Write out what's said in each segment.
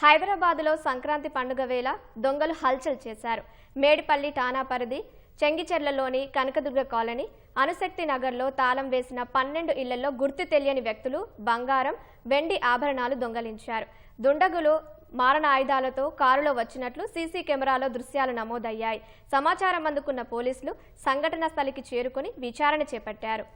హైదరాబాద్లో సంక్రాంతి పండుగ వేళ దొంగలు హల్చల్ చేశారు. మేడిపల్లి ఠాణా పరిధి చెంగిచెర్లలోని కనకదుర్గ కాలనీ, అనుశక్తి నగర్లో తాళం వేసిన 12 ఇళ్లలో గుర్తు తెలియని వ్యక్తులు బంగారం, వెండి ఆభరణాలు దొంగలించారు. దుండగులు మారణ ఆయుధాలతో కారులో వచ్చినట్లు సీసీ కెమెరాలో దృశ్యాలు నమోదయ్యాయి. సమాచారం అందుకున్న పోలీసులు సంఘటన స్థలికి చేరుకుని విచారణ చేపట్టారు.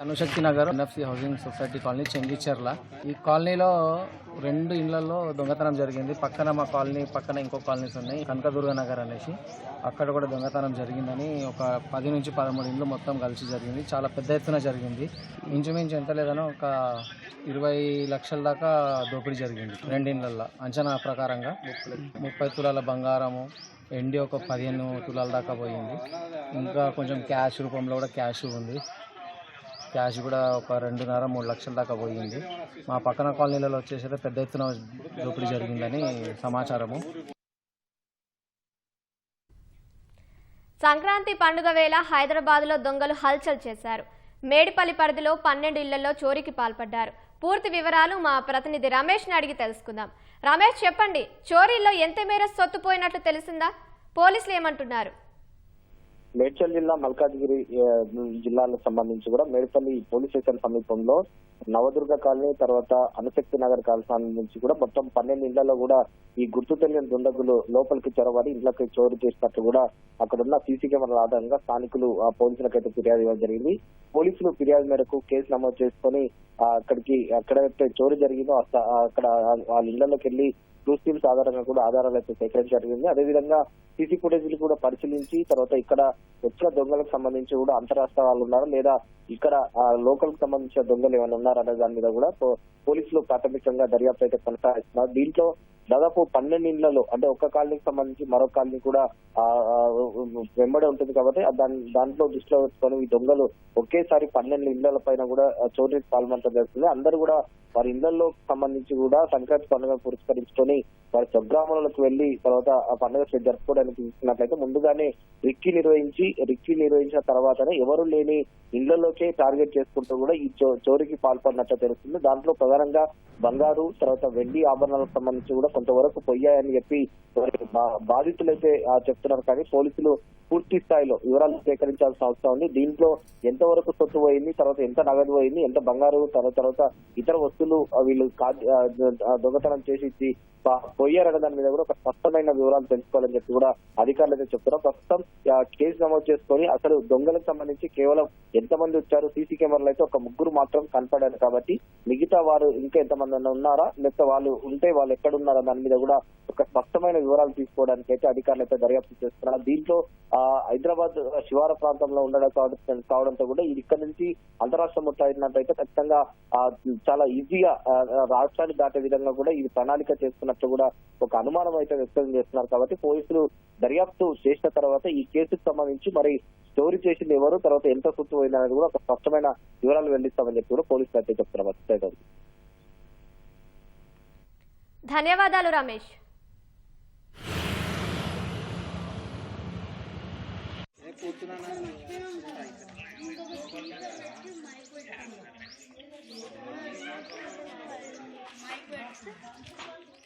Anushakti Nagar NFC housing society colony Chengicherla. ఈ కాలనీలో 2 ఇళ్లలో దొంగతనం జరిగింది. పక్కన మా కాలనీ పక్కన ఇంకో కాలనీస్ ఉన్నాయి, కనకదుర్గ నగర్ అనేసి. అక్కడ కూడా దొంగతనం జరిగిందని ఒక 10 నుంచి 13 ఇండ్లు మొత్తం కలిసి జరిగింది. చాలా పెద్ద ఎత్తున జరిగింది. ఇంచుమించు ఎంత లేదనో ఒక 20 లక్షల దాకా దోపిడీ జరిగింది 2 ఇండ్లల్లో. అంచనా ప్రకారంగా 30 తులాల బంగారము, వెండి ఒక 15 తులాల దాకా పోయింది. ఇంకా కొంచెం క్యాష్ రూపంలో కూడా క్యాష్ ఉంది. క్యాష్ కూడా ఒక 2.5-3 లక్షల దాకా పోయింది. మా పక్కన కాలనీలలో వచ్చేసి పెద్ద ఎత్తున దోపిడీ జరిగిందని సమాచారము. సంక్రాంతి పండుగ వేళ హైదరాబాద్లో దొంగలు హల్చల్ చేశారు. మేడిపల్లి పరిధిలో 12 ఇళ్లలో చోరీకి పాల్పడ్డారు. పూర్తి వివరాలు మా ప్రతినిధి రమేష్ని అడిగి తెలుసుకుందాం. రమేష్, చెప్పండి, చోరీల్లో ఎంత మేర సొత్తుపోయినట్లు తెలిసిందా? పోలీసులు ఏమంటున్నారు? మేడ్చల్ జిల్లా, మల్కాజ్గిరి జిల్లాలకు సంబంధించి కూడా మేడిపల్లి పోలీస్ స్టేషన్ సమీపంలో నవదుర్గ కాలనీ, తర్వాత అనుశక్తి నగర్ కాలనీ నుంచి కూడా మొత్తం 12 ఇళ్లలో కూడా ఈ గుర్తు తెలియని దుండగులు లోపలికి చొరబడి ఇంట్లోకి చోరీ చేసినట్టు కూడా అక్కడున్న సీసీ కెమెరాల ఆధారంగా స్థానికులు పోలీసులకైతే ఫిర్యాదు ఇవ్వడం జరిగింది. పోలీసులు ఫిర్యాదు మేరకు కేసు నమోదు చేసుకుని ఎక్కడైతే చోరీ జరిగిందో అక్కడ వాళ్ళ ఇళ్లలోకి వెళ్లి క్లూస్ ఆధారంగా కూడా ఆధారాలు అయితే సేకరించడం జరిగింది. అదేవిధంగా సీసీ ఫుటేజీలు కూడా పరిశీలించి తర్వాత ఇక్కడ వచ్చిన దొంగలకు సంబంధించి కూడా అంతరాష్ట్ర వాళ్ళు ఉన్నారా లేదా ఇక్కడ లోకల్ కు సంబంధించిన దొంగలు ఏమైనా ఉన్నారనే దాని మీద కూడా పోలీసులు ప్రాథమికంగా దర్యాప్తు అయితే కొనసాగిస్తున్నారు. దీంట్లో దాదాపు 12 ఇళ్లలో, అంటే ఒక్క కాలనీకి సంబంధించి మరో కాలనీ కూడా వెంబడి ఉంటుంది కాబట్టి దాంట్లో దృష్టిలో పెట్టుకొని ఈ దొంగలు ఒకేసారి 12 ఇళ్ల పైన కూడా చోరీకి పాల్గొనడం జరుగుతుంది. అందరూ కూడా వారి ఇళ్లలో సంబంధించి కూడా సంక్రాంతి పండుగను పురస్కరించుకొని వారి స్వగ్రామాలకు వెళ్లి తర్వాత ఆ పండుగ జరుపుకోవడానికి తీసుకున్నట్లయితే ముందుగానే రిక్కీ నిర్వహించిన తర్వాతనే ఎవరు లేని ఇళ్లలోకే టార్గెట్ చేసుకుంటూ కూడా ఈ చోరీకి పాల్పడినట్టు తెలుస్తుంది. దాంట్లో ప్రధానంగా బంగారు, తర్వాత వెండి ఆభరణాలకు సంబంధించి కూడా కొంతవరకు పోయాయని చెప్పి బాధితులైతే చెప్తున్నారు. కానీ పోలీసులు పూర్తి స్థాయిలో వివరాలు సేకరించాల్సిన అవసరం ఉంది. దీంట్లో ఎంతవరకు సొత్తు పోయింది, తర్వాత ఎంత నగదు పోయింది, ఎంత బంగారు, తర్వాత ఇతర వస్తువులు వీళ్ళు దొంగతనం చేసి పోయారనే దాని మీద కూడా ఒక స్పష్టమైన వివరాలు తెలుసుకోవాలని చెప్పి కూడా అధికారులు అయితే చెప్తున్నారు. ప్రస్తుతం కేసు నమోదు చేసుకొని అసలు దొంగలకు సంబంధించి కేవలం ఎంతమంది వచ్చారు, సీసీ కెమెరాలు అయితే ఒక 3 మాత్రం కనపడారు కాబట్టి మిగతా వారు ఇంకా ఎంతమంది ఉన్నారా, లేకపోతే వాళ్ళు ఉంటే వాళ్ళు ఎక్కడున్నారా దాని మీద కూడా ఒక స్పష్టమైన వివరాలు తీసుకోవడానికి అయితే అధికారులు అయితే దర్యాప్తు చేస్తున్నారు. దీంట్లో హైదరాబాద్ శివార ప్రాంతంలో ఉండడం కావడంతో కూడా ఇది ఇక్కడ నుంచి అంతరాష్ట్ర ముట్టయినట్టయితే ఖచ్చితంగా చాలా ఈజీగా రాష్ట్రాన్ని దాటే విధంగా కూడా ఇది ప్రణాళిక చేస్తున్నట్టు కూడా ఒక అనుమానం అయితే వ్యక్తం చేస్తున్నారు. కాబట్టి పోలీసులు దర్యాప్తు చేసిన తర్వాత ఈ కేసుకు సంబంధించి మరి చోరీ చేసింది ఎవరు, తర్వాత ఎంత సొత్తు పోయింది అనేది కూడా ఒక స్పష్టమైన వివరాలు వెళ్లిస్తామని చెప్పి కూడా పోలీసులు అయితే చెప్తున్నారు. ధన్యవాదాలు రమేష్. మైక్ పెట్టి